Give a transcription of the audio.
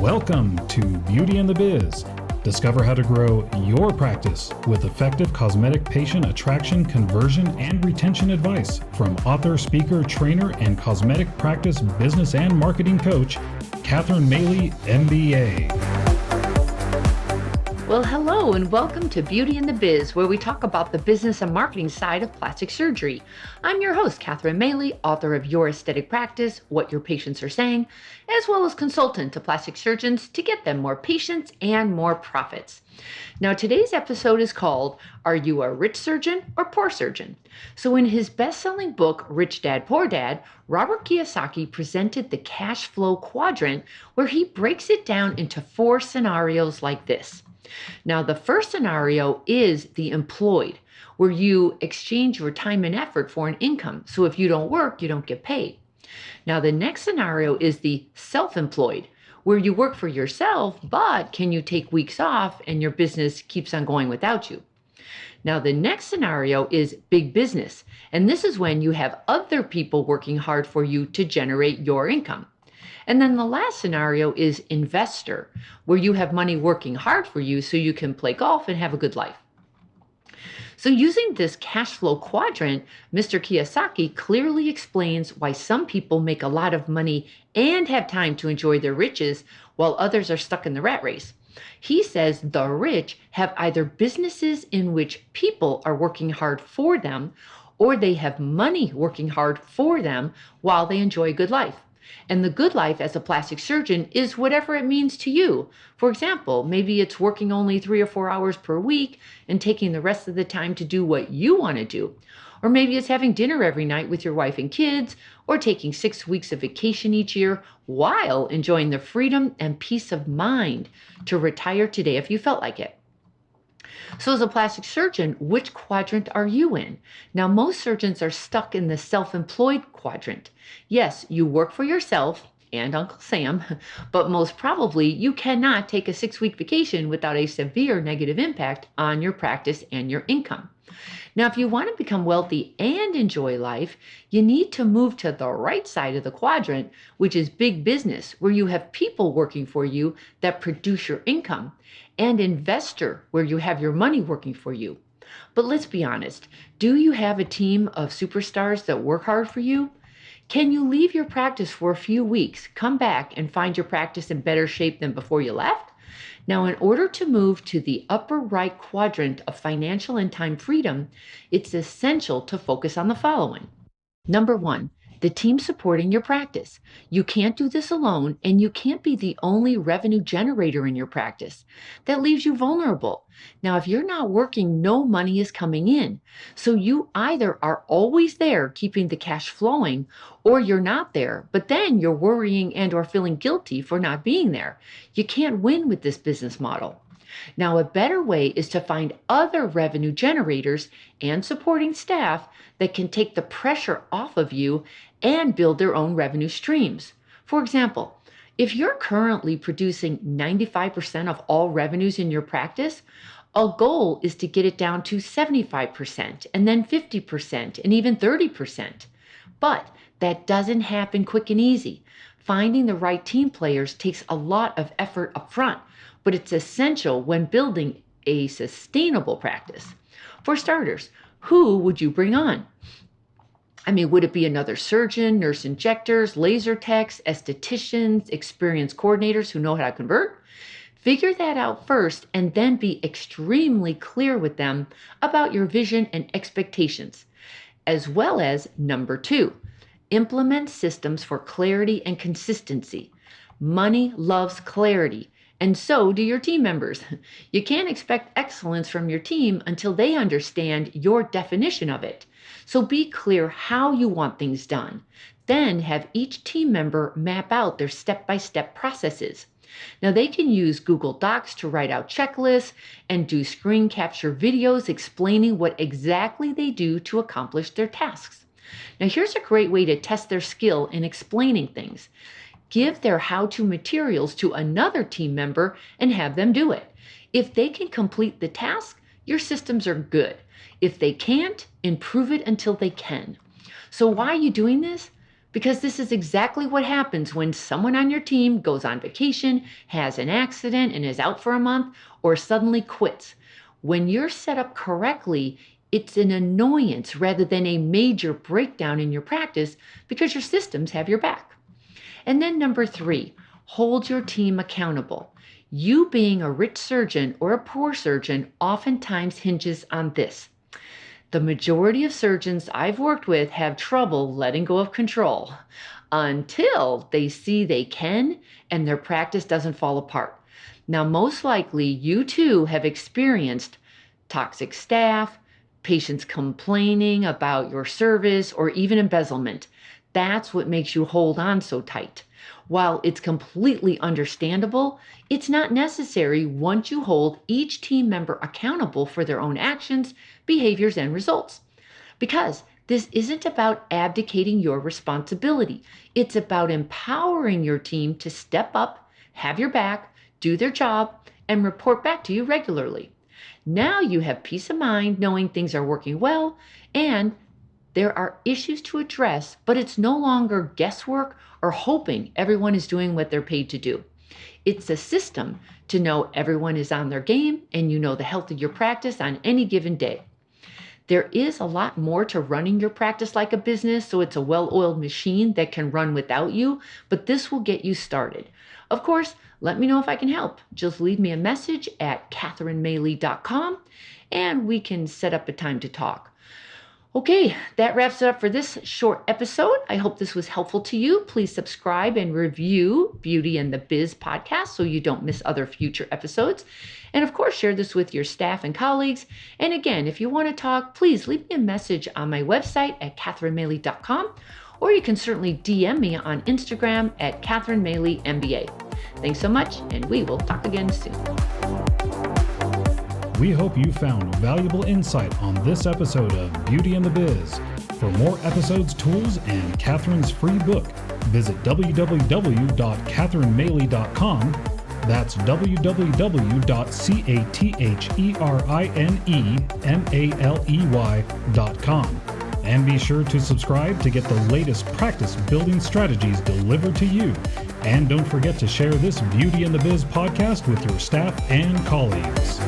Welcome to Beauty and the Biz. Discover how to grow your practice with effective cosmetic patient attraction, conversion, and retention advice from author, speaker, trainer, and cosmetic practice business and marketing coach, Catherine Maley, MBA. Well, hello and welcome to Beauty and the Biz, where we talk about the business and marketing side of plastic surgery. I'm your host, Catherine Maley, author of Your Aesthetic Practice, What Your Patients Are Saying, as well as consultant to plastic surgeons to get them more patients and more profits. Now, today's episode is called, Are You a Rich Surgeon or Poor Surgeon? So in his best-selling book, Rich Dad, Poor Dad, Robert Kiyosaki presented the cash flow quadrant, where he breaks it down into 4 scenarios like this. Now, the first scenario is the employed, where you exchange your time and effort for an income. So if you don't work, you don't get paid. Now, the next scenario is the self-employed, where you work for yourself, but can you take weeks off and your business keeps on going without you? Now, the next scenario is big business. And this is when you have other people working hard for you to generate your income. And then the last scenario is investor, where you have money working hard for you so you can play golf and have a good life. So using this cash flow quadrant, Mr. Kiyosaki clearly explains why some people make a lot of money and have time to enjoy their riches while others are stuck in the rat race. He says the rich have either businesses in which people are working hard for them, or they have money working hard for them while they enjoy a good life. And the good life as a plastic surgeon is whatever it means to you. For example, maybe it's working only 3 or 4 hours per week and taking the rest of the time to do what you want to do. Or maybe it's having dinner every night with your wife and kids, or taking 6 weeks of vacation each year while enjoying the freedom and peace of mind to retire today if you felt like it. So as a plastic surgeon, which quadrant are you in? Now, most surgeons are stuck in the self-employed quadrant. Yes, you work for yourself and Uncle Sam, but most probably you cannot take a 6-week vacation without a severe negative impact on your practice and your income. Now, if you want to become wealthy and enjoy life, you need to move to the right side of the quadrant, which is big business, where you have people working for you that produce your income, and investor, where you have your money working for you. But let's be honest, do you have a team of superstars that work hard for you? Can you leave your practice for a few weeks, come back, and find your practice in better shape than before you left? Now, in order to move to the upper right quadrant of financial and time freedom, it's essential to focus on the following. Number 1, the team supporting your practice. You can't do this alone, and you can't be the only revenue generator in your practice. That leaves you vulnerable. Now, if you're not working, no money is coming in. So you either are always there keeping the cash flowing, or you're not there, but then you're worrying and or feeling guilty for not being there. You can't win with this business model. Now, a better way is to find other revenue generators and supporting staff that can take the pressure off of you and build their own revenue streams. For example, if you're currently producing 95% of all revenues in your practice, a goal is to get it down to 75% and then 50% and even 30%. But that doesn't happen quick and easy. Finding the right team players takes a lot of effort up front, but it's essential when building a sustainable practice. For starters, who would you bring on? Would it be another surgeon, nurse injectors, laser techs, estheticians, experienced coordinators who know how to convert? Figure that out first and then be extremely clear with them about your vision and expectations. As well as number 2, implement systems for clarity and consistency. Money loves clarity, and so do your team members. You can't expect excellence from your team until they understand your definition of it. So be clear how you want things done. Then have each team member map out their step-by-step processes. Now, they can use Google Docs to write out checklists and do screen capture videos explaining what exactly they do to accomplish their tasks. Now, here's a great way to test their skill in explaining things. Give their how-to materials to another team member and have them do it. If they can complete the task, your systems are good. If they can't, improve it until they can. So why are you doing this? Because this is exactly what happens when someone on your team goes on vacation, has an accident, and is out for a month, or suddenly quits. When you're set up correctly, it's an annoyance rather than a major breakdown in your practice because your systems have your back. And then number 3, hold your team accountable. You being a rich surgeon or a poor surgeon oftentimes hinges on this. The majority of surgeons I've worked with have trouble letting go of control until they see they can and their practice doesn't fall apart. Now, most likely you too have experienced toxic staff, patients complaining about your service, or even embezzlement. That's what makes you hold on so tight. While it's completely understandable, it's not necessary once you hold each team member accountable for their own actions, behaviors, and results. Because this isn't about abdicating your responsibility. It's about empowering your team to step up, have your back, do their job, and report back to you regularly. Now you have peace of mind knowing things are working well and there are issues to address, but it's no longer guesswork or hoping everyone is doing what they're paid to do. It's a system to know everyone is on their game and you know the health of your practice on any given day. There is a lot more to running your practice like a business, so it's a well-oiled machine that can run without you, but this will get you started. Of course, let me know if I can help. Just leave me a message at katherinemaley.com and we can set up a time to talk. Okay, that wraps it up for this short episode. I hope this was helpful to you. Please subscribe and review Beauty and the Biz podcast so you don't miss other future episodes. And of course, share this with your staff and colleagues. And again, if you want to talk, please leave me a message on my website at katherinemaley.com, or you can certainly DM me on Instagram at katherinemaley.mba. Thanks so much, and we will talk again soon. We hope you found valuable insight on this episode of Beauty and the Biz. For more episodes, tools, and Katherine's free book, visit www.katherinemaley.com. That's www.katherinemaley.com. And be sure to subscribe to get the latest practice building strategies delivered to you. And don't forget to share this Beauty and the Biz podcast with your staff and colleagues.